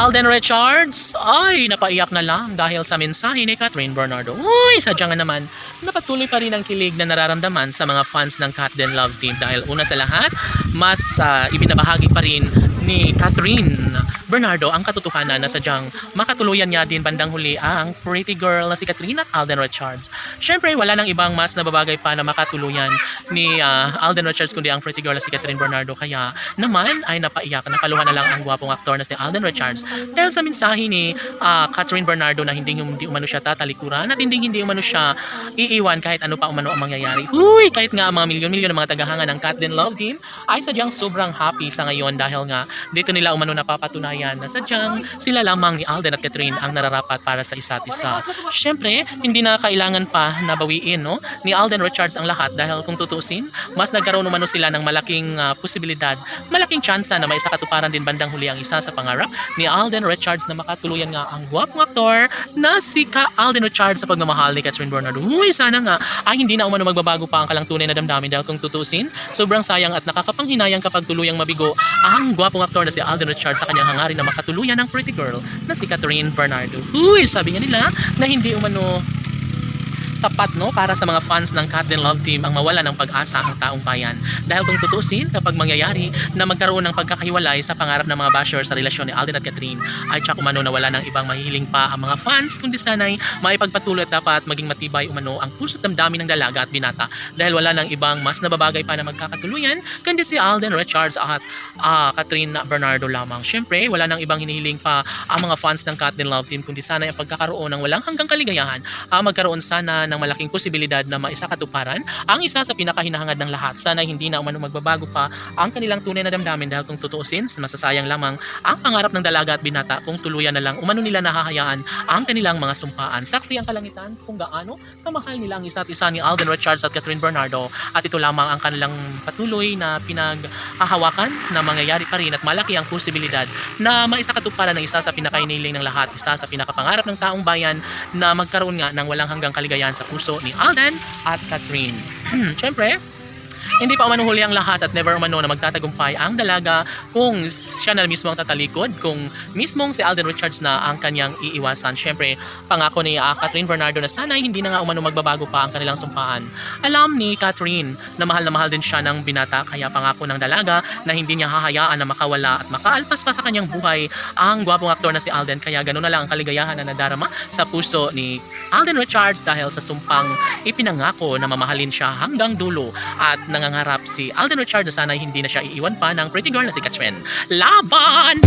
Alden Richards ay napaiyak na lang dahil sa mensahe ni Catherine Bernardo. Uy, sadya nga naman, napatuloy pa rin ang kilig na nararamdaman sa mga fans ng Cat Den Love Team dahil una sa lahat, mas ibinabahagi pa rin ni Catherine Bernardo ang katotohanan na sadyang makatuluyan niya din bandang huli ang pretty girl na si Catherine at Alden Richards. Syempre, wala nang ibang mas nababagay pa na makatuluyan ni Alden Richards kundi ang pretty girl na si Catherine Bernardo. Kaya naman ay napaiyak, napaluhan na lang ang gwapong aktor na si Alden Richards dahil sa mensahe ni Catherine Bernardo na hindi umano siya tatalikuran at hindi umano siya iiwan kahit ano pa umano ang mangyayari. Uy, kahit nga ang mga milyon-milyon ng mga tagahanga ng Cat Den Love Team ay sadyang sobrang happy sa ngayon dahil nga dito nila umano napapatunayan na sadyang sila lamang ni Alden at Catherine ang nararapat para sa isa't isa. Syempre, hindi na kailangan pa na bawiin ni Alden Richards ang lahat dahil kung tutusin, mas nagkaroon umano sila ng malaking posibilidad, malaking tsansa na maisakatuparan din bandang huli ang isa sa pangarap ni Alden Richards na makatuluyan nga ang gwapong aktor na si Alden Richards sa pagmamahal ni Catherine Bernardo. Uy, sana nga ay hindi na umano magbabago pa ang kalang tunay na damdamin dahil kung tutusin, sobrang sayang at nakakapanghinayang kapag tuluyang mabigo ang gwapong aktor na si Alden Richards sa kanyang hangarin na makatuluyan ng pretty girl na si Catherine Bernardo. Uy, sabi nga nila na hindi umano sapat para sa mga fans ng Cat Den Love Team ang mawala ng pag-asa ang taong bayan. Dahil kung tutusin, kapag mangyayari na magkaroon ng pagkakahiwalay sa pangarap ng mga bashers sa relasyon ni Alden at Catherine, ay tsak umano na wala ng ibang mahihiling pa ang mga fans, kundi sana'y maipagpatuloy at dapat maging matibay umano ang puso't damdamin ng dalaga at binata dahil wala ng ibang mas nababagay pa na magkakatuluyan kundi si Alden Richards at Catherine Bernardo lamang. Syempre, wala ng ibang hinihiling pa ang mga fans ng Cat Den Love Team kundi sana'y ang pagkakaroon ng walang hanggang kaligayahan, magkaroon sana ng malaking posibilidad na maisakatuparan ang isa sa pinakahinahangad ng lahat. Sana hindi na umano magbabago pa ang kanilang tunay na damdamin dahil kung tutuusin, masasayang lamang ang pangarap ng dalaga at binata kung tuluyan na lang umano nila nahahayaan ang kanilang mga sumpaan. Saksi ang kalangitan kung gaano kamahal nila ang isa't isa ni Alden Richards at Catherine Bernardo at ito lamang ang kanilang patuloy na pinaghahawakan na mangyayari pa rin at malaki ang posibilidad na maisakatuparan ng isa sa pinakainiling ng lahat, isa sa pinakapangarap ng taong bayan na magkaroon nga ng walang hanggang kaligayahan sa puso ni Alden at Catherine. Siyempre, hindi pa umano huli ang lahat at never umano na magtatagumpay ang dalaga kung siya na mismo ang tatalikod, kung mismong si Alden Richards na ang kanyang iiwasan. Siyempre, pangako ni Catherine Bernardo na sana hindi na nga umano magbabago pa ang kanilang sumpaan. Alam ni Catherine na mahal din siya ng binata kaya pangako ng dalaga na hindi niya hahayaan na makawala at makaalpas pa sa kanyang buhay ang gwapong aktor na si Alden. Kaya ganoon na lang ang kaligayahan na nadarama sa puso ni Alden Richards dahil sa sumpang ipinangako na mamahalin siya hanggang dulo at nangangarap si Alden Richards na sana hindi na siya iiwan pa ng pretty girl na si Catherine. Laban!